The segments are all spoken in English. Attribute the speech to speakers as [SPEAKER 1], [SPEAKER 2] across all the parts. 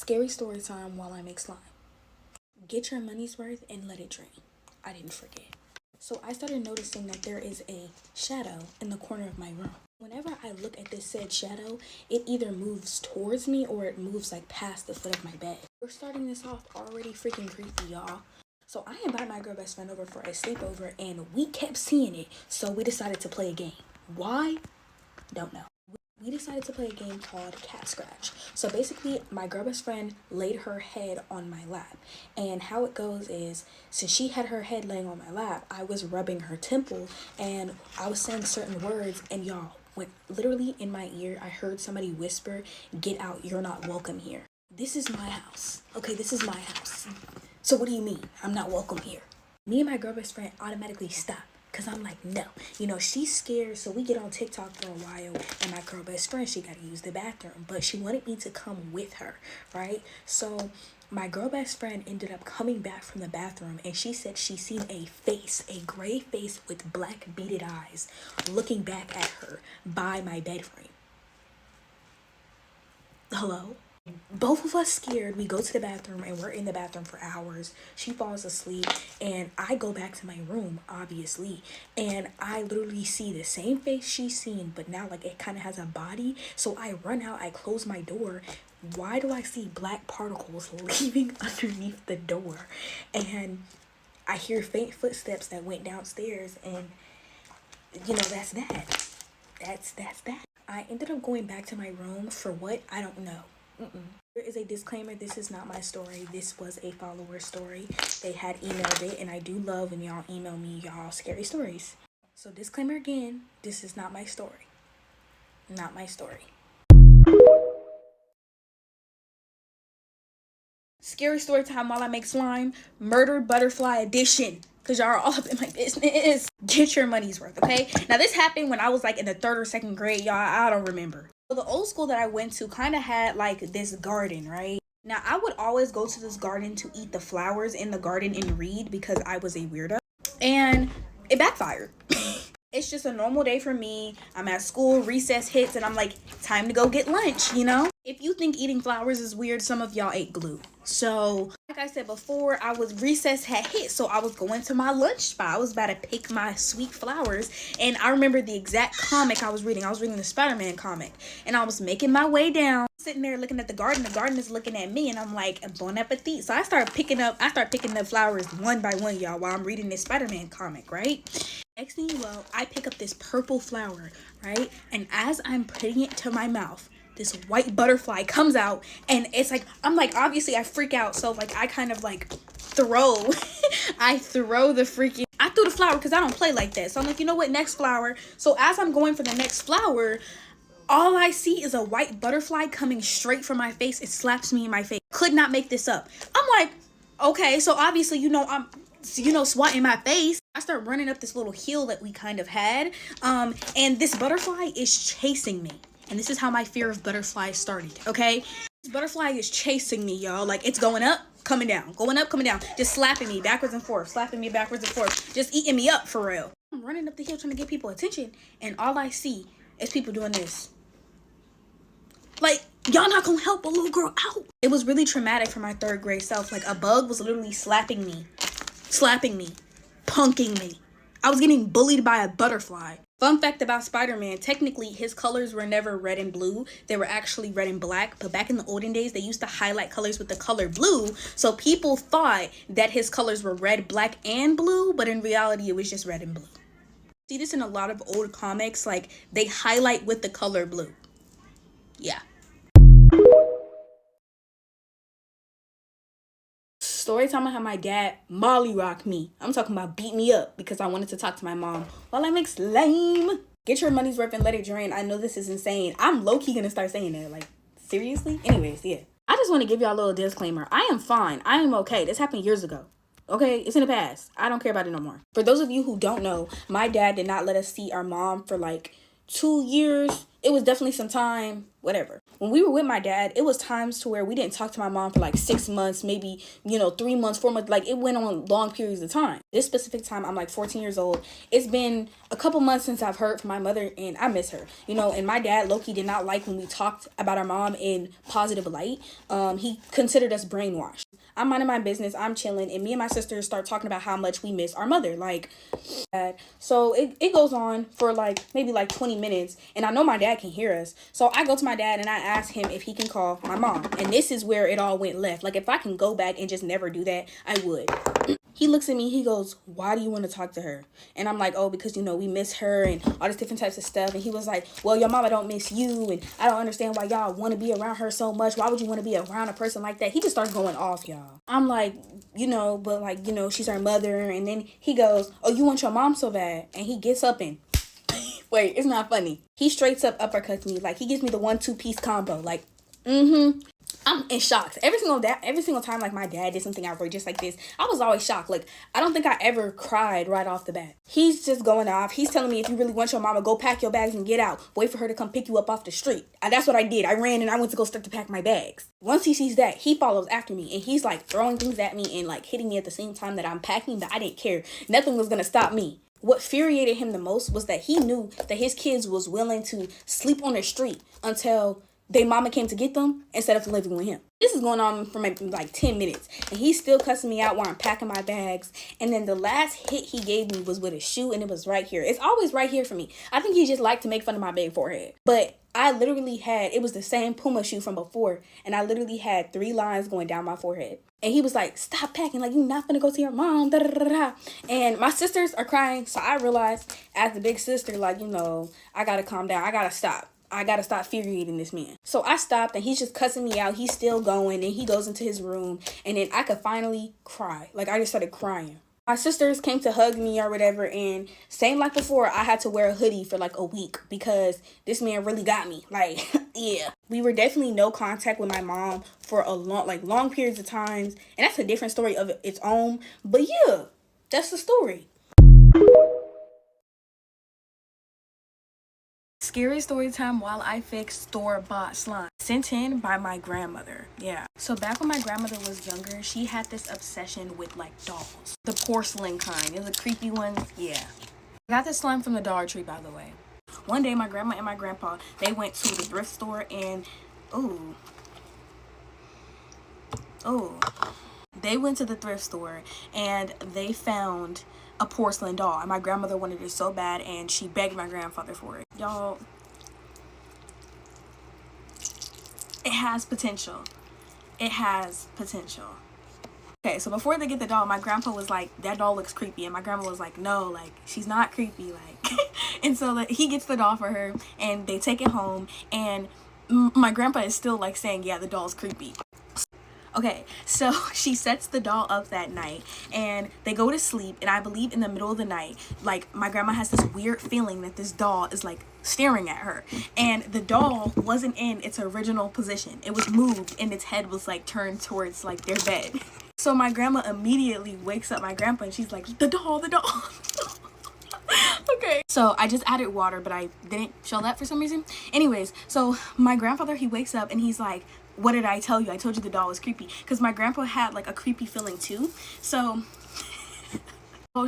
[SPEAKER 1] Scary story time while I make slime. Get your money's worth and let it drain. I didn't forget. So I started noticing that there is a shadow in the corner of my room. Whenever I look at this said shadow, it either moves towards me or it moves like past the foot of my bed. We're starting this off already freaking creepy, y'all. So I invited my girl best friend over for a sleepover and we kept seeing it. So we decided to play a game. Why? Don't know. We decided to play a game called Cat Scratch. So basically, my girl best friend laid her head on my lap. And how it goes is, since she had her head laying on my lap, I was rubbing her temple and I was saying certain words. And y'all, when literally in my ear, I heard somebody whisper, "Get out, you're not welcome here." This is my house. Okay, this is my house. So what do you mean I'm not welcome here? Me and my girl best friend automatically stop. Cause I'm like, no, she's scared. So we get on TikTok for a while and my girl best friend, she got to use the bathroom, but she wanted me to come with her. Right. So my girl best friend ended up coming back from the bathroom and she said she seen a face, a gray face with black beaded eyes looking back at her by my bed frame. Hello? Both of us scared. We go to the bathroom and we're in the bathroom for hours. She falls asleep and I go back to my room, obviously, and I literally see the same face she's seen, but now like it kind of has a body. So I run out, I close my door. Why do I see black particles leaving underneath the door? And I hear faint footsteps that went downstairs, and that's that. That's that. I ended up going back to my room for what? I don't know. There is a disclaimer. This is not my story. This was a follower story. They had emailed it, and I do love when y'all email me y'all scary stories. So disclaimer again, this is not my story. Not my story. Scary story time while I make slime. Murdered butterfly edition. Because y'all are all up in my business. Get your money's worth, okay? Now this happened when I was like in the 3rd or 2nd grade, y'all. I don't remember. So the old school that I went to kind of had like this garden, right? Now I would always go to this garden to eat the flowers in the garden and read because I was a weirdo. And it backfired. It's just a normal day for me. I'm at school, recess hits, and I'm like, time to go get lunch, If you think eating flowers is weird, some of y'all ate glue. So, like I said before, recess had hit, so I was going to my lunch spot. I was about to pick my sweet flowers, and I remember the exact comic I was reading. I was reading the Spider-Man comic, and I was making my way down, sitting there looking at the garden. The garden is looking at me, and I'm like, bon appetit. So I start picking up flowers one by one, y'all, while I'm reading this Spider-Man comic, right? Next thing you know, I pick up this purple flower, right? And as I'm putting it to my mouth, this white butterfly comes out, and it's like, I'm like, obviously I freak out. So like, I kind of like throw I threw the flower because I don't play like that. So I'm like, you know what, next flower. So as I'm going for the next flower, all I see is a white butterfly coming straight from my face. It slaps me in my face. Could not make this up. I'm like, okay, so obviously, I'm swatting my face. I start running up this little hill that we kind of had. And this butterfly is chasing me. And this is how my fear of butterflies started, okay? This butterfly is chasing me, y'all. Like, it's going up, coming down, going up, coming down. Just slapping me backwards and forth, slapping me backwards and forth. Just eating me up, for real. I'm running up the hill trying to get people attention. And all I see is people doing this. Like, y'all not gonna help a little girl out. It was really traumatic for my 3rd grade self. Like, a bug was literally slapping me, punking me. I was getting bullied by a butterfly. Fun fact about Spider-Man, technically his colors were never red and blue. They were actually red and black. But back in the olden days, they used to highlight colors with the color blue. So people thought that his colors were red, black, and blue. But in reality, it was just red and blue. See this in a lot of old comics. Like, they highlight with the color blue. Yeah. Story time, I had my dad molly rock me. I'm talking about beat me up because I wanted to talk to my mom while I make slime. Get your money's worth and let it drain. I know this is insane. I'm low-key gonna start saying that. Like, seriously? Anyways, yeah. I just want to give y'all a little disclaimer. I am fine. I am okay. This happened years ago. Okay? It's in the past. I don't care about it no more. For those of you who don't know, my dad did not let us see our mom for like 2 years. it was definitely some time, whatever. When we were with my dad, it was times to where we didn't talk to my mom for like 6 months, maybe, 3 months, 4 months. Like, it went on long periods of time. This specific time, I'm like 14 years old. It's been a couple months since I've heard from my mother, and I miss her. And my dad, Loki, did not like when we talked about our mom in positive light. He considered us brainwashed. I'm minding my business, I'm chilling, and me and my sister start talking about how much we miss our mother. Like, so it goes on for like maybe like 20 minutes, and I know my dad can hear us. So I go to my dad and I ask him if he can call my mom. And this is where it all went left. Like, if I can go back and just never do that, I would. He looks at me, he goes, why do you want to talk to her? And I'm like, oh, because, we miss her and all this different types of stuff. And he was like, well, your mama don't miss you, and I don't understand why y'all want to be around her so much. Why would you want to be around a person like that? He just starts going off, y'all. I'm like, but like, she's our mother. And then he goes, oh, you want your mom so bad? And he gets up and, wait, it's not funny. He straight up uppercuts me. Like, he gives me the 1-2 piece combo. Like, I'm in shock. Every single time, like, my dad did something outrageous like this, I was always shocked. Like, I don't think I ever cried right off the bat. He's just going off. He's telling me, if you really want your mama, go pack your bags and get out. Wait for her to come pick you up off the street. And that's what I did. I ran and I went to go start to pack my bags. Once he sees that, he follows after me, and he's like throwing things at me and like hitting me at the same time that I'm packing, but I didn't care. Nothing was gonna stop me. What infuriated him the most was that he knew that his kids was willing to sleep on the street until their mama came to get them instead of living with him. This is going on for maybe like 10 minutes. And he's still cussing me out while I'm packing my bags. And then the last hit he gave me was with a shoe, and it was right here. It's always right here for me. I think he just liked to make fun of my big forehead. But I literally it was the same Puma shoe from before. And I literally had 3 lines going down my forehead. And he was like, stop packing. Like, you're not gonna go to your mom. Da, da, da, da. And my sisters are crying. So I realized, as the big sister, like, I gotta calm down. I gotta stop. I gotta stop infuriating this man. So I stopped, and he's just cussing me out. He's still going, and he goes into his room, and then I could finally cry. Like, I just started crying. My sisters came to hug me or whatever, and same like before, I had to wear a hoodie for like a week because this man really got me. Like, yeah. We were definitely no contact with my mom for a long periods of times, and that's a different story of its own. But yeah, that's the story. Scary story time while I fix store-bought slime. Sent in by my grandmother. Yeah. So back when my grandmother was younger, she had this obsession with like dolls. The porcelain kind. It was a creepy one. Yeah. I got this slime from the Dollar Tree, by the way. One day my grandma and my grandpa, they went to the thrift store, and they went to the thrift store and they found a porcelain doll, and my grandmother wanted it so bad, and she begged my grandfather for it. Y'all, it has potential. It has potential. Okay, so before they get the doll, my grandpa was like, that doll looks creepy, and my grandma was like, no, like, she's not creepy, like. And so like, he gets the doll for her, and they take it home, and my grandpa is still like saying, yeah, the doll's creepy. Okay, so she sets the doll up that night, and they go to sleep, and I believe in the middle of the night, like, my grandma has this weird feeling that this doll is like staring at her, and the doll wasn't in its original position. It was moved, and its head was like turned towards like their bed. So my grandma immediately wakes up my grandpa, and she's like, the doll. Okay, so I just added water, but I didn't show that for some reason. Anyways, so my grandfather, he wakes up and he's like, what did I tell you? I told you the doll was creepy. Because my grandpa had like a creepy feeling too. So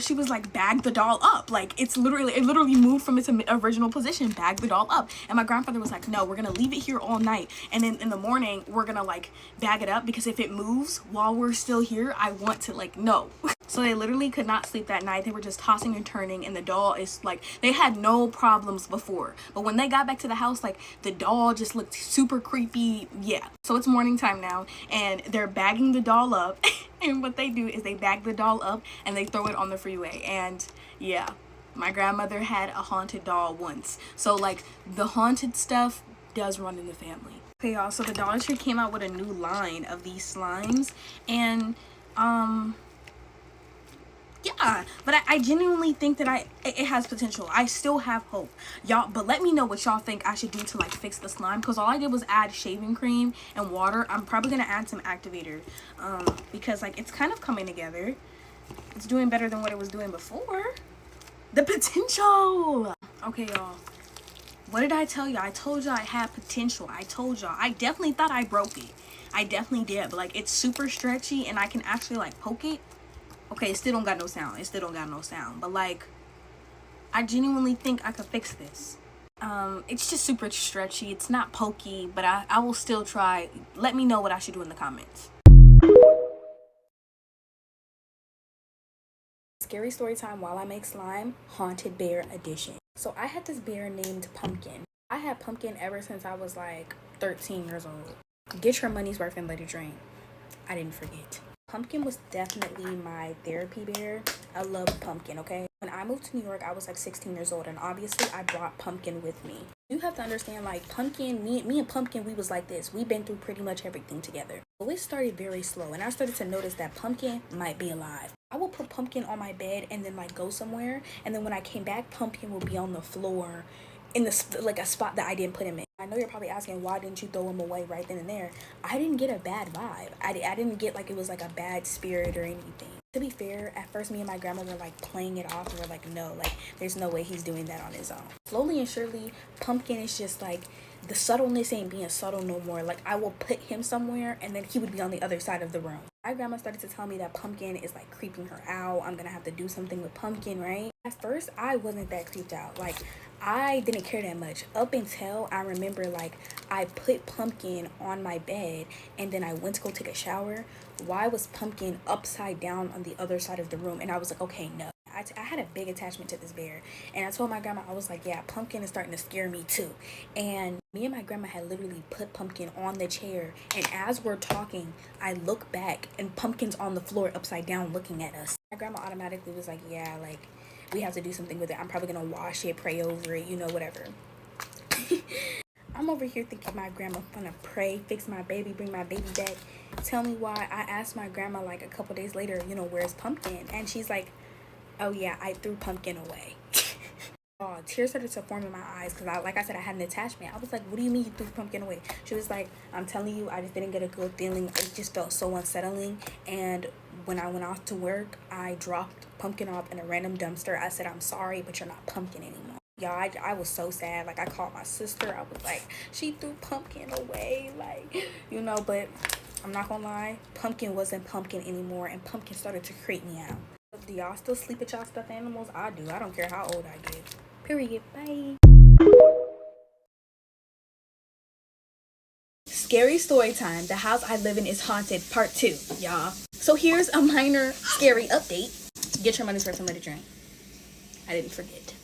[SPEAKER 1] she was like, bag the doll up. Like, it literally moved from its original position. Bag the doll up. And my grandfather was like, no, we're gonna leave it here all night, and then in the morning we're gonna like bag it up, because if it moves while we're still here, I want to like know. So they literally could not sleep that night. They were just tossing and turning, and the doll is like, they had no problems before, but when they got back to the house, like, the doll just looked super creepy. Yeah. So it's morning time now, and they're bagging the doll up. And what they do is they bag the doll up and they throw it on the freeway. And yeah, my grandmother had a haunted doll once. So like, the haunted stuff does run in the family. Okay, y'all, so the Dollar Tree came out with a new line of these slimes, and yeah, but I genuinely think that it has potential. I still have hope, y'all. But let me know what y'all think I should do to like fix the slime, because all I did was add shaving cream and water. I'm probably gonna add some activator, because like, it's kind of coming together. It's doing better than what it was doing before. The potential. Okay, y'all, What did I tell y'all? I told y'all I had potential. I told y'all. I definitely thought I broke it. I definitely did. But like, it's super stretchy and I can actually like poke it. Okay, it still don't got no sound. It still don't got no sound. But like, I genuinely think I could fix this. It's just super stretchy. It's not pokey, but I will still try. Let me know what I should do in the comments. Scary story time while I make slime, haunted bear edition. So I had this bear named Pumpkin. I had Pumpkin ever since I was like 13 years old. Get your money's worth and let it drain. I didn't forget. Pumpkin was definitely my therapy bear. I love Pumpkin, okay? When I moved to New York, I was like 16 years old, and obviously I brought Pumpkin with me. You have to understand, like, Pumpkin, me and Pumpkin, we was like this. We've been through pretty much everything together. So it started very slow, and I started to notice that Pumpkin might be alive. I would put Pumpkin on my bed and then like go somewhere, and then when I came back, Pumpkin would be on the floor in the like a spot that I didn't put him in. I know you're probably asking, why didn't you throw him away right then and there? I didn't get a bad vibe. I didn't get like it was like a bad spirit or anything. To be fair, at first me and my grandma were like playing it off, and we're like, no, like there's no way he's doing that on his own. Slowly and surely, Pumpkin is just like, the subtleness ain't being subtle no more. Like, I will put him somewhere and then he would be on the other side of the room. My grandma started to tell me that Pumpkin is like creeping her out. I'm gonna have to do something with Pumpkin, right? At first, I wasn't that creeped out. Like, I didn't care that much up until I remember like I put Pumpkin on my bed and then I went to go take a shower. Why was Pumpkin upside down on the other side of the room? And I was like, okay, no. I had a big attachment to this bear, and I told my grandma, I was like, yeah, Pumpkin is starting to scare me too. And me and my grandma had literally put Pumpkin on the chair, and as we're talking, I look back and Pumpkin's on the floor upside down looking at us. My grandma automatically was like, yeah, like we have to do something with it. I'm probably gonna wash it, pray over it, you know, whatever. I'm over here thinking my grandma gonna pray, fix my baby, bring my baby back. Tell me why. I asked my grandma like a couple days later, you know, where's Pumpkin? And she's like, oh yeah, I threw Pumpkin away. Oh, tears started to form in my eyes because like I said, I had an attachment. I was like, what do you mean you threw Pumpkin away? She was like, I'm telling you, I just didn't get a good feeling. It just felt so unsettling. And when I went off to work, I dropped Pumpkin off in a random dumpster. I said, I'm sorry, but you're not Pumpkin anymore. Y'all, I was so sad. Like, I called my sister. I was like, she threw Pumpkin away. Like, you know, but I'm not gonna lie. Pumpkin wasn't Pumpkin anymore, and Pumpkin started to creep me out. Do y'all still sleep with y'all stuffed animals? I do. I don't care how old I get. Period. Bye. Scary story time. The house I live in is haunted, part 2, y'all. So here's a minor scary update. Get your money's worth and let it drain. I didn't forget.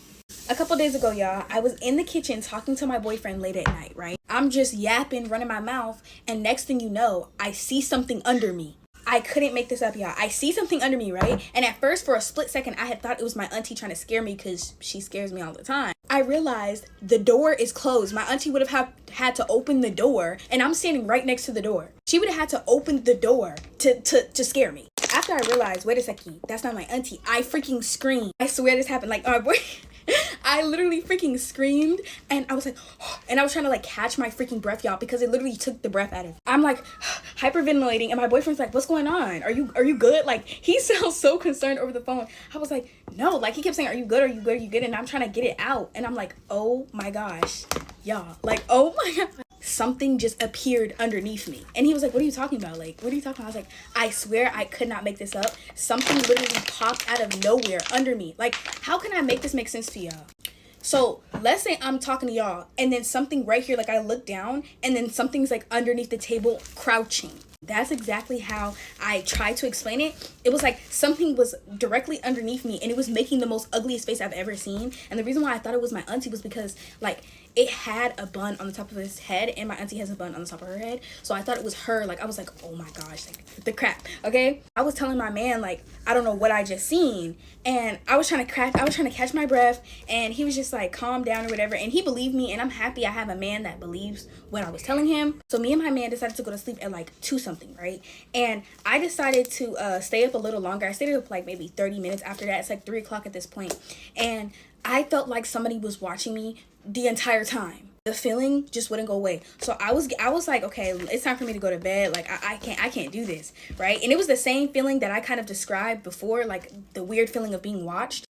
[SPEAKER 1] A couple days ago, y'all, I was in the kitchen talking to my boyfriend late at night, right? I'm just yapping, running my mouth, and next thing you know, I see something under me. I couldn't make this up, y'all. I see something under me, right? And at first, for a split second, I had thought it was my auntie trying to scare me because she scares me all the time. I realized the door is closed. My auntie would have had to open the door, and I'm standing right next to the door. She would have had to open the door to scare me. After I realized, wait a second, that's not my auntie, I freaking screamed. I swear this happened. Like, oh boy. I literally freaking screamed, and I was like, and I was trying to like catch my freaking breath, y'all, because it literally took the breath out of me. I'm like hyperventilating, and my boyfriend's like, what's going on? Are you good? Like, he sounds so concerned over the phone. I was like, no, like he kept saying, are you good? Are you good? Are you good? And I'm trying to get it out, and I'm like, oh my gosh, y'all, like, oh my god. Something just appeared underneath me. And he was like, what are you talking about? Like, what are you talking about? I was like, I swear I could not make this up. Something literally popped out of nowhere under me. Like, how can I make this make sense to y'all? So let's say I'm talking to y'all and then something right here, like I look down and then something's like underneath the table crouching. That's exactly how I tried to explain it. It was like something was directly underneath me and it was making the most ugliest face I've ever seen. And the reason why I thought it was my auntie was because like it had a bun on the top of his head and my auntie has a bun on the top of her head. So I thought it was her. Like I was like, oh my gosh, like the crap. Okay. I was telling my man, like, I don't know what I just seen. And I was trying to catch my breath, and he was just like, calm down or whatever. And he believed me, and I'm happy I have a man that believes what I was telling him. So me and my man decided to go to sleep at like 2 something, right? And I decided to stay up a little longer. I stayed up like maybe 30 minutes after that. It's like 3 o'clock at this point. And I felt like somebody was watching me the entire time. The feeling just wouldn't go away. So I was like, okay, it's time for me to go to bed. Like I can't do this, right? And it was the same feeling that I kind of described before, like the weird feeling of being watched.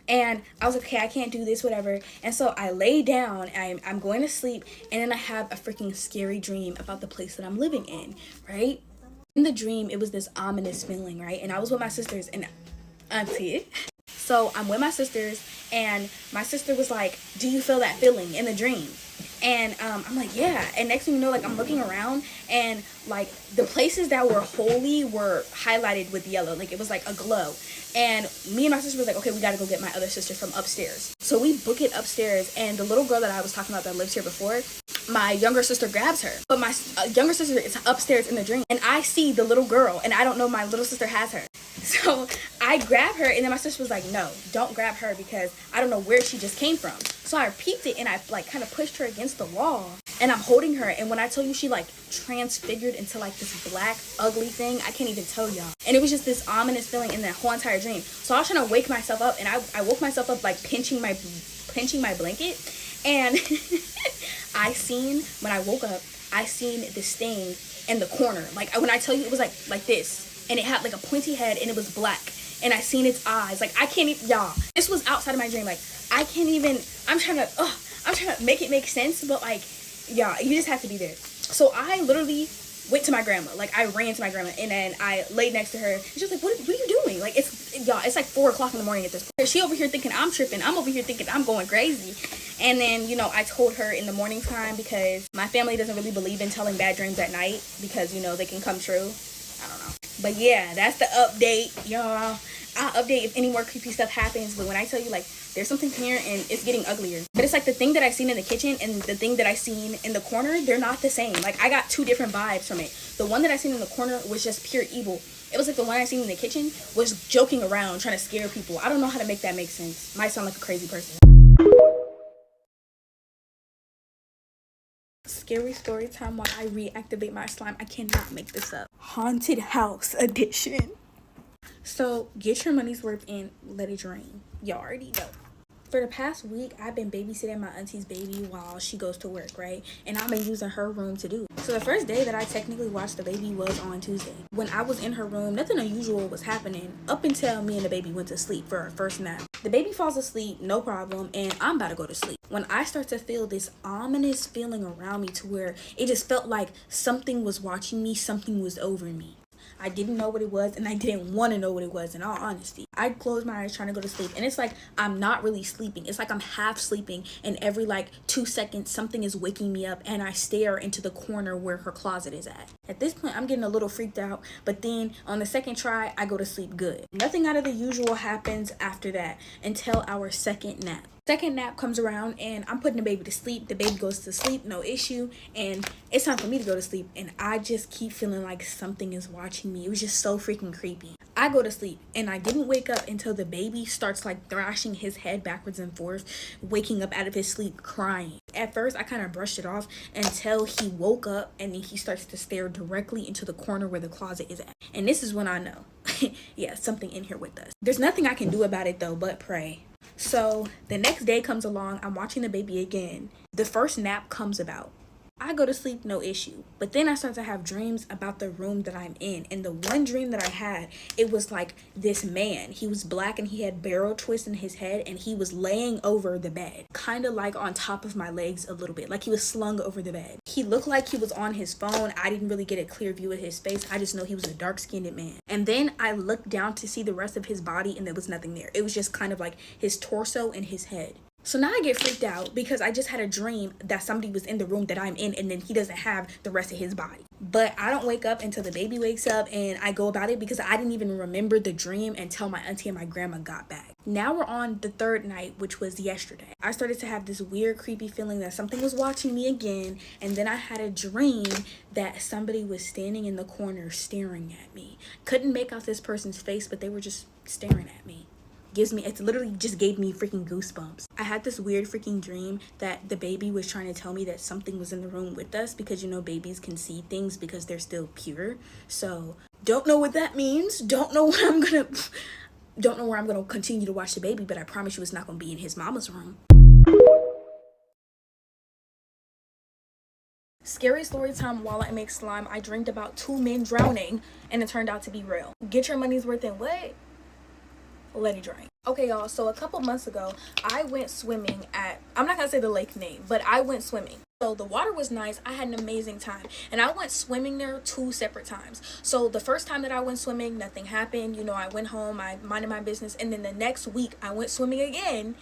[SPEAKER 1] And I was like, okay, I can't do this, whatever. And so I lay down, I'm going to sleep, and then I have a freaking scary dream about the place that I'm living in, right? In the dream, it was this ominous feeling, right? And I was with my sisters and auntie. So I'm with my sisters, and my sister was like, do you feel that feeling in the dream? And I'm like, yeah. And next thing you know, like, I'm looking around, and like the places that were holy were highlighted with yellow, like it was like a glow. And me and my sister was like, okay, we gotta go get my other sister from upstairs. So we book it upstairs, and the little girl that I was talking about that lived here before, my younger sister grabs her, but my younger sister is upstairs in the dream, and I see the little girl, and I don't know my little sister has her. So I grab her, and then my sister was like, no, don't grab her, because I don't know where she just came from. So I peeked it, and I like kind of pushed her against the wall, and I'm holding her, and when I tell you, she like transfigured into like this black ugly thing, I can't even tell y'all. And it was just this ominous feeling in that whole entire dream. So I was trying to wake myself up, and I woke myself up like pinching my blanket, and I seen, when I woke up, I seen this thing in the corner. Like, when I tell you, it was like this, and it had like a pointy head, and it was black, and I seen its eyes. Like, I can't even, y'all, this was outside of my dream. Like, I can't even, I'm trying to make it make sense, but like, y'all, you just have to be there. So I literally went to my grandma. Like, I ran to my grandma, and then I laid next to her, and she was like, what are you doing? Like, it's like 4 o'clock in the morning at this point. She over here thinking I'm tripping. I'm over here thinking I'm going crazy. And then, you know, I told her in the morning time, because my family doesn't really believe in telling bad dreams at night, because, you know, they can come true. I don't know. But yeah, that's the update, y'all. I'll update if any more creepy stuff happens. But when I tell you, like, there's something here and it's getting uglier. But it's like the thing that I seen in the kitchen and the thing that I seen in the corner, they're not the same. Like, I got 2 different vibes from it. The one that I seen in the corner was just pure evil. It was like the one I seen in the kitchen was joking around, trying to scare people. I don't know how to make that make sense. Might sound like a crazy person. Scary story time while I reactivate my slime. I cannot make this up. Haunted house edition. So get your money's worth and let it drain. Y'all already know. For the past week, I've been babysitting my auntie's baby while she goes to work, right? And I've been using her room to do. So the first day that I technically watched the baby was on Tuesday. When I was in her room, nothing unusual was happening up until me and the baby went to sleep for our first nap. The baby falls asleep, no problem, and I'm about to go to sleep. When I start to feel this ominous feeling around me to where it just felt like something was watching me, something was over me. I didn't know what it was, and I didn't want to know what it was, in all honesty. I closed my eyes trying to go to sleep, and it's like I'm not really sleeping. It's like I'm half sleeping, and every like 2 seconds something is waking me up, and I stare into the corner where her closet is at. At this point, I'm getting a little freaked out, but then on the second try, I go to sleep good. Nothing out of the usual happens after that until our second nap. Second nap comes around, and I'm putting the baby to sleep. The baby goes to sleep, no issue, and it's time for me to go to sleep, and I just keep feeling like something is watching me. It was just so freaking creepy. I go to sleep, and I didn't wake up until the baby starts like thrashing his head backwards and forth, waking up out of his sleep crying. At first, I kind of brushed it off until he woke up, and then he starts to stare directly into the corner where the closet is at. And this is when I know, yeah, something in here with us. There's nothing I can do about it though but pray. So the next day comes along, I'm watching the baby again. The first nap comes about. I go to sleep, no issue. But then I start to have dreams about the room that I'm in. And the one dream that I had, it was like this man. He was black and he had barrel twists in his head, and he was laying over the bed. Kind of like on top of my legs a little bit. Like he was slung over the bed. He looked like he was on his phone. I didn't really get a clear view of his face. I just know he was a dark-skinned man. And then I looked down to see the rest of his body, and there was nothing there. It was just kind of like his torso and his head. So now I get freaked out because I just had a dream that somebody was in the room that I'm in, and then he doesn't have the rest of his body. But I don't wake up until the baby wakes up, and I go about it because I didn't even remember the dream until my auntie and my grandma got back. Now we're on the third night, which was yesterday. I started to have this weird, creepy feeling that something was watching me again, and then I had a dream that somebody was standing in the corner staring at me. Couldn't make out this person's face, but they were just staring at me. It literally just gave me freaking goosebumps. I had this weird freaking dream that the baby was trying to tell me that something was in the room with us, because you know babies can see things because they're still pure. So don't know what that means. Don't know where I'm gonna continue to watch the baby, but I promise you it's not gonna be in his mama's room. Scary story time while I make slime. I dreamed about 2 men drowning, and it turned out to be real. Get your money's worth in what? let it drain. Okay, y'all, so a couple months ago, I went swimming at, I'm not gonna say the lake name, but I went swimming. So the water was nice. I had an amazing time. And I went swimming there 2 separate times. So the first time that I went swimming, nothing happened. You know, I went home, I minded my business. And then the next week, I went swimming again.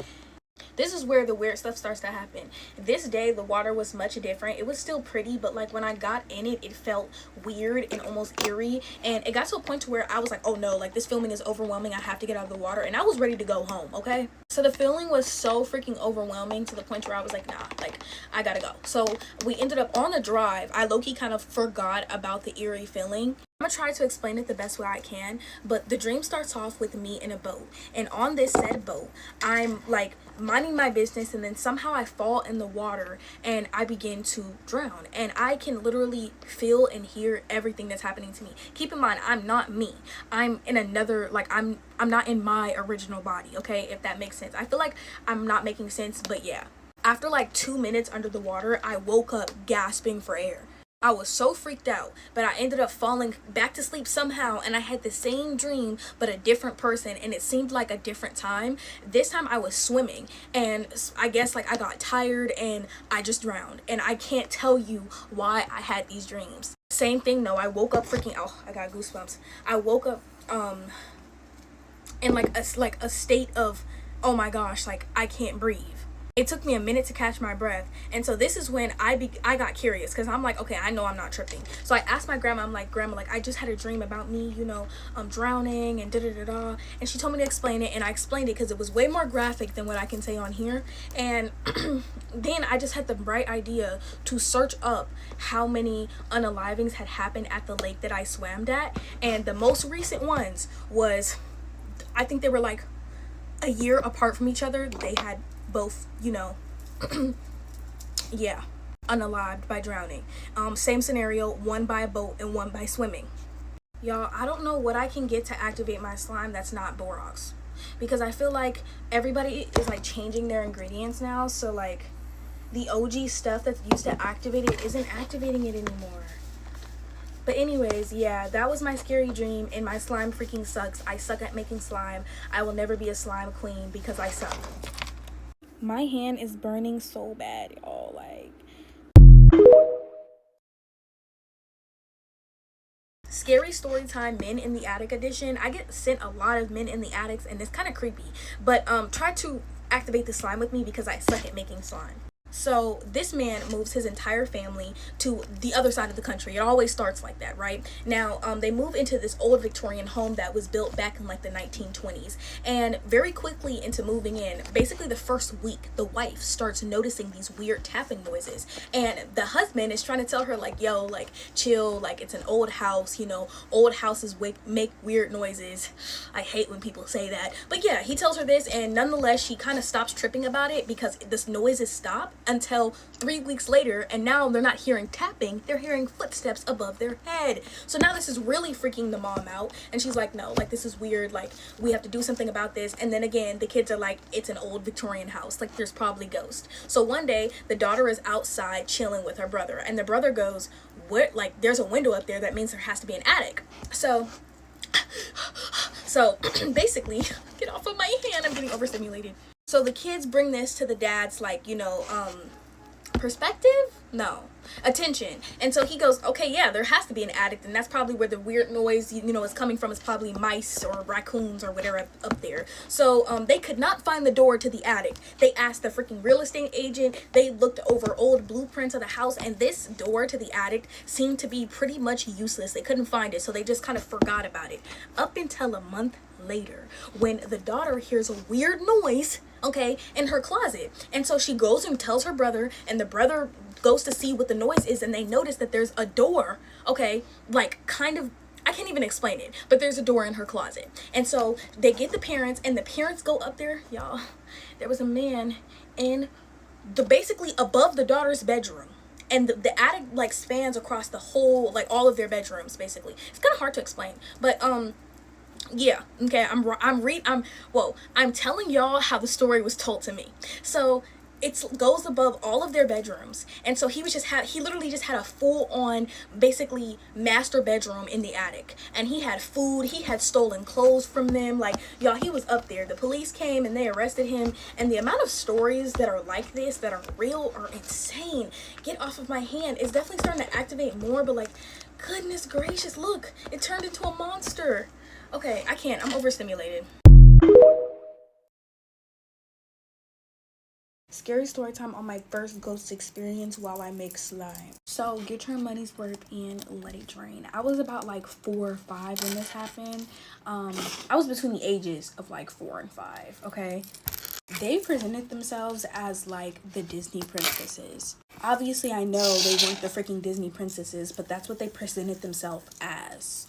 [SPEAKER 1] This is where the weird stuff starts to happen. This day, the water was much different. It was still pretty, but like when I got in it, it felt weird and almost eerie. And it got to a point to where I was like, oh no, like this filming is overwhelming. I have to get out of the water. And I was ready to go home, okay? So the feeling was so freaking overwhelming to the point where I was like, nah, like I gotta go. So we ended up on the drive. I low-key kind of forgot about the eerie feeling. I'm gonna try to explain it the best way I can, but the dream starts off with me in a boat, and on this said boat, I'm like minding my business, and then somehow I fall in the water and I begin to drown, and I can literally feel and hear everything that's happening to me. Keep in mind, I'm not me. I'm in another, like I'm not in my original body, okay, if that makes sense. I feel like I'm not making sense, but yeah. After like 2 minutes under the water, I woke up gasping for air. I was so freaked out, but I ended up falling back to sleep somehow, and I had the same dream but a different person, and it seemed like a different time. This time I was swimming, and I guess like I got tired and I just drowned, and I can't tell you why I had these dreams. Same thing though, I woke up freaking, oh, I got goosebumps. I woke up in like a state of, oh my gosh, like I can't breathe. It took me a minute to catch my breath. And so this is when I got curious, because I'm like, okay, I know I'm not tripping. So I asked my grandma, I'm like, grandma, like I just had a dream about me, you know, drowning and da-da-da-da. And she told me to explain it, and I explained it because it was way more graphic than what I can say on here. And then I just had the bright idea to search up how many unalivings had happened at the lake that I swam at. And the most recent ones was, I think they were like a year apart from each other. They had both, you know, yeah, unalived by drowning. Same scenario, one by a boat and one by swimming. Y'all, I don't know what I can get to activate my slime that's not borax, because I feel like everybody is like changing their ingredients now, so like the OG stuff that's used to activate it isn't activating it anymore. But anyways, yeah, that was my scary dream, and my slime freaking sucks. I suck at making slime. I will never be a slime queen because I suck. My hand is burning so bad, y'all, like. Scary Storytime Men in the Attic edition. I get sent a lot of men in the attics, and it's kind of creepy. But try to activate the slime with me because I suck at making slime. So this man moves his entire family to the other side of the country. It always starts like that, right? Now, they move into this old Victorian home that was built back in like the 1920s. And very quickly into moving in, basically the first week, the wife starts noticing these weird tapping noises. And the husband is trying to tell her like, yo, like chill, like it's an old house, you know, old houses make weird noises. I hate when people say that. But yeah, he tells her this, and nonetheless, she kind of stops tripping about it because this noises stop until 3 weeks later, and now they're not hearing tapping, they're hearing footsteps above their head. So now this is really freaking the mom out, and she's like, no, like this is weird, like we have to do something about this. And then again, the kids are like, it's an old Victorian house, like there's probably ghosts. So one day the daughter is outside chilling with her brother, and the brother goes, what, like there's a window up there, that means there has to be an attic. So basically, get off of my hand, I'm getting overstimulated. So the kids bring this to the dad's, like, you know, perspective? No. Attention. And so he goes, okay, yeah, there has to be an attic, and that's probably where the weird noise, you know, is coming from. Is probably mice or raccoons or whatever up there. So they could not find the door to the attic. They asked the freaking real estate agent. They looked over old blueprints of the house, and this door to the attic seemed to be pretty much useless. They couldn't find it, so they just kind of forgot about it. Up until a month later, when the daughter hears a weird noise, okay, in her closet. And so she goes and tells her brother, and the brother goes to see what the noise is, and they notice that there's a door, okay, like kind of, I can't even explain it, but there's a door in her closet. And so they get the parents, and the parents go up there. Y'all, there was a man in the, basically above the daughter's bedroom, and the attic like spans across the whole, like all of their bedrooms, basically. It's kind of hard to explain, but yeah, okay, I'm telling y'all how the story was told to me. So it goes above all of their bedrooms. And so he literally just had a full on basically master bedroom in the attic, and he had food, he had stolen clothes from them. Like, y'all, he was up there. The police came and they arrested him, and the amount of stories that are like this that are real are insane. Get off of my hand. It's definitely starting to activate more, but like, goodness gracious, look, it turned into a monster. Okay, I can't, I'm overstimulated. Scary story time on my first ghost experience while I make slime. So get your money's worth and let it drain. I was about like 4 or 5 when this happened. I was between the ages of like 4 and 5, okay? They presented themselves as like the Disney princesses. Obviously, I know they weren't the freaking Disney princesses, but that's what they presented themselves as.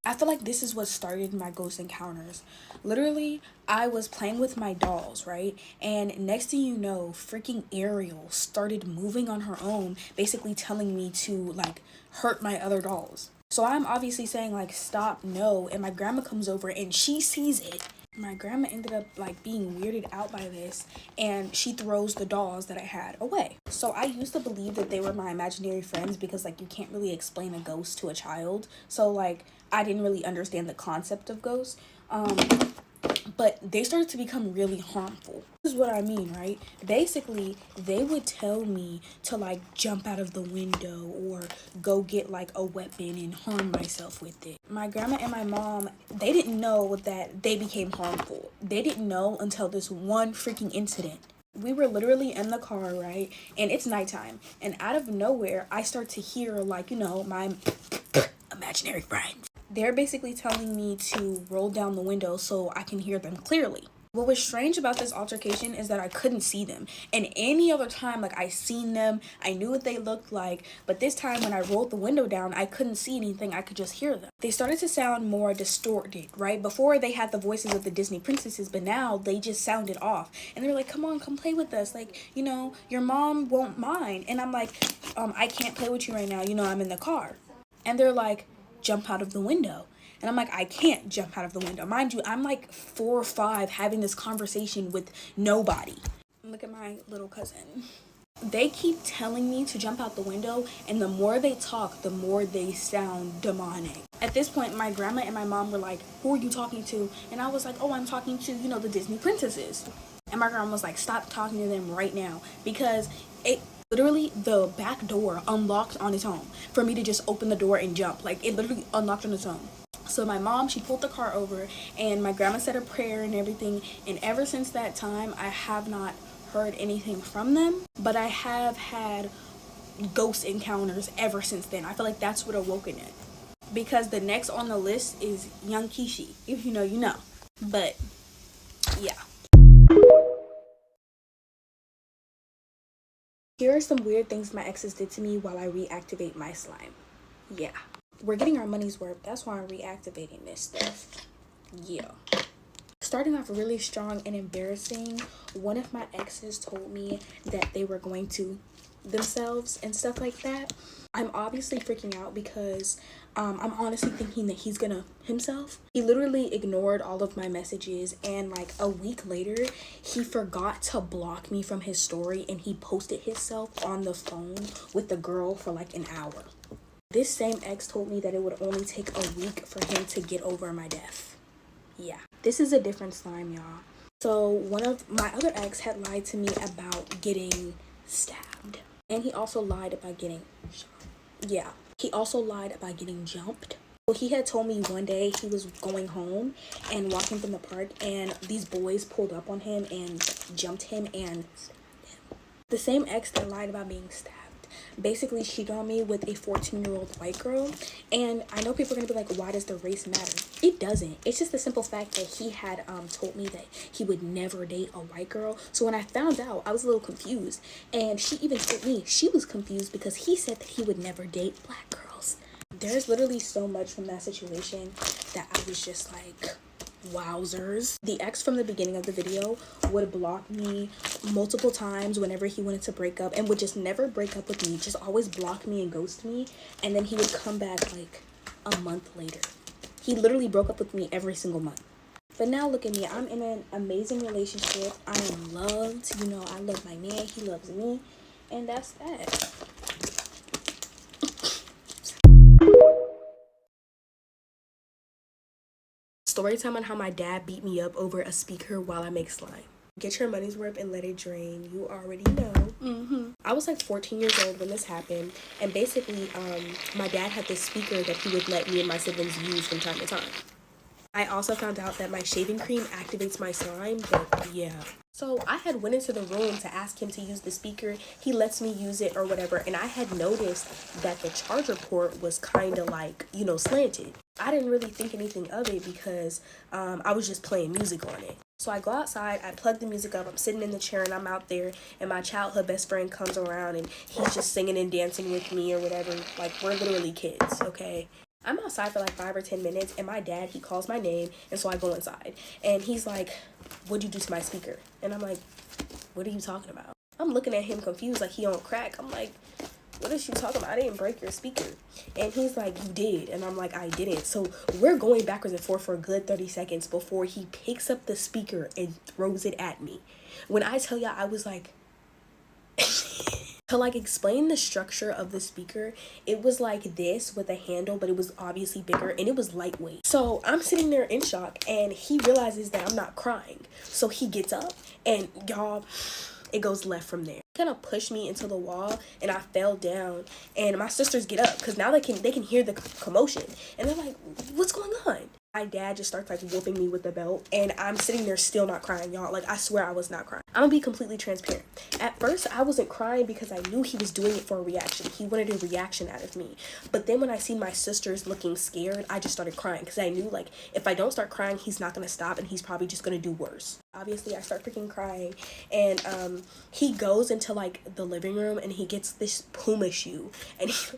[SPEAKER 1] I feel like this is what started my ghost encounters. Literally, I was playing with my dolls, right? And next thing you know, freaking Ariel started moving on her own, basically telling me to like hurt my other dolls. So I'm obviously saying like, stop, no. And my grandma comes over and she sees it. My grandma ended up like being weirded out by this, and she throws the dolls that I had away. So I used to believe that they were my imaginary friends because like you can't really explain a ghost to a child. So like I didn't really understand the concept of ghosts. But they started to become really harmful. This is what I mean, right? Basically, they would tell me to like jump out of the window or go get like a weapon and harm myself with it. My grandma and my mom, they didn't know that they became harmful. They didn't know until this one freaking incident. We were literally in the car, right? And it's nighttime. And out of nowhere, I start to hear like, you know, my imaginary friends. They're basically telling me to roll down the window so I can hear them clearly. What was strange about this altercation is that I couldn't see them. And any other time, like, I seen them, I knew what they looked like, but this time when I rolled the window down, I couldn't see anything, I could just hear them. They started to sound more distorted, right? Before they had the voices of the Disney princesses, but now they just sounded off. And they were like, come on, come play with us. Like, you know, your mom won't mind. And I'm like, I can't play with you right now. You know, I'm in the car. And they're like, jump out of the window. And I'm like, I can't jump out of the window. Mind you, I'm like 4 or 5 having this conversation with nobody. Look at my little cousin. They keep telling me to jump out the window, and the more they talk, the more they sound demonic. At this point, my grandma and my mom were like, who are you talking to? And I was like, oh, I'm talking to, you know, the Disney princesses. And my grandma was like, stop talking to them right now, because it literally, the back door unlocked on its own for me to just open the door and jump. Like, it literally unlocked on its own. So my mom, she pulled the car over, and my grandma said a prayer and everything. And ever since that time, I have not heard anything from them, but I have had ghost encounters ever since then. I feel like that's what awoken it. Because the next on the list is young Kishi. If you know, you know. But, yeah. Here are some weird things my exes did to me while I reactivate my slime. Yeah. We're getting our money's worth. That's why I'm reactivating this stuff. Yeah. Starting off really strong and embarrassing, one of my exes told me that they were going to themselves and stuff like that. I'm obviously freaking out because I'm honestly thinking that he's gonna himself. He literally ignored all of my messages, and like a week later, he forgot to block me from his story, and he posted himself on the phone with the girl for like an hour. This same ex told me that it would only take a week for him to get over my death. Yeah, this is a different slime, y'all. So one of my other ex had lied to me about getting stabbed. And he also lied about getting shot. Yeah, he also lied about getting jumped. Well, he had told me one day he was going home and walking from the park, and these boys pulled up on him and jumped him and stabbed him. The same ex that lied about being stabbed basically cheated on me with a 14-year-old white girl. And I know people are gonna be like, why does the race matter? It doesn't. It's just the simple fact that he had told me that he would never date a white girl. So when I found out, I was a little confused, and she even told me she was confused because he said that he would never date black girls. There's literally so much from that situation that I was just like, wowzers. The ex from the beginning of the video would block me multiple times whenever he wanted to break up, and would just never break up with me, just always block me and ghost me. And then he would come back like a month later. He literally broke up with me every single month. But now look at me. I'm in an amazing relationship. I am loved. You know, I love my man. He loves me. And that's that. Story time on how my dad beat me up over a speaker while I make slime. Get your money's worth and let it drain. You already know. I was like 14 years old when this happened. And basically, my dad had this speaker that he would let me and my siblings use from time to time. I also found out that my shaving cream activates my slime, but yeah. So I had went into the room to ask him to use the speaker. He lets me use it or whatever. And I had noticed that the charger port was kind of like, you know, slanted. I didn't really think anything of it because I was just playing music on it. So I go outside, I plug the music up, I'm sitting in the chair and I'm out there and my childhood best friend comes around and he's just singing and dancing with me or whatever. Like, we're literally kids, okay? I'm outside for like 5 or 10 minutes and my dad, he calls my name, and so I go inside and he's like, what'd you do to my speaker? And I'm like, what are you talking about? I'm looking at him confused like he on crack. I'm like, what is you talking about? I didn't break your speaker. And he's like, you did. And I'm like, I didn't. So we're going backwards and forth for a good 30 seconds before he picks up the speaker and throws it at me. When I tell y'all, I was like, to like explain the structure of the speaker, it was like this with a handle, but it was obviously bigger and it was lightweight. So I'm sitting there in shock and he realizes that I'm not crying. So he gets up and y'all, it goes left from there. Kind of pushed me into the wall and I fell down, and my sisters get up because now they can hear the commotion and they're like, what's going on? My dad just starts like whooping me with the belt and I'm sitting there still not crying, y'all. Like, I swear I was not crying. I'm gonna be completely transparent. At first I wasn't crying because I knew he was doing it for a reaction. He wanted a reaction out of me. But then when I seen my sisters looking scared, I just started crying because I knew, like, if I don't start crying, he's not gonna stop and he's probably just gonna do worse. Obviously I start freaking crying and he goes into like the living room and he gets this Puma shoe and he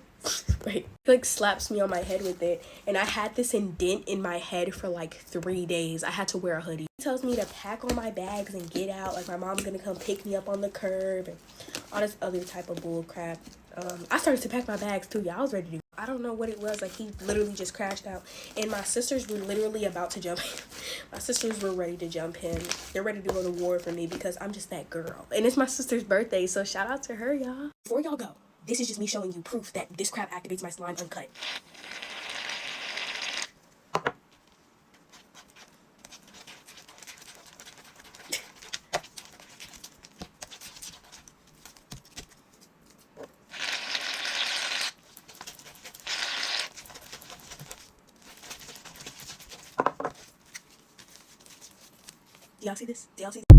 [SPEAKER 1] right, he like slaps me on my head with it, and I had this indent in my head for like 3 days. I had to wear a hoodie. He tells me to pack all my bags and get out, like my mom's gonna come pick me up on the curb and all this other type of bull crap. I started to pack my bags too, y'all. I was ready to do. I don't know what it was, like he literally just crashed out and my sisters were literally about to jump him. My sisters were ready to jump him. They're ready to go to war for me because I'm just that girl, and it's my sister's birthday, so shout out to her, y'all. Before y'all go, this is just me showing you proof that this crap activates my slime uncut. Do y'all see this? Do y'all see this?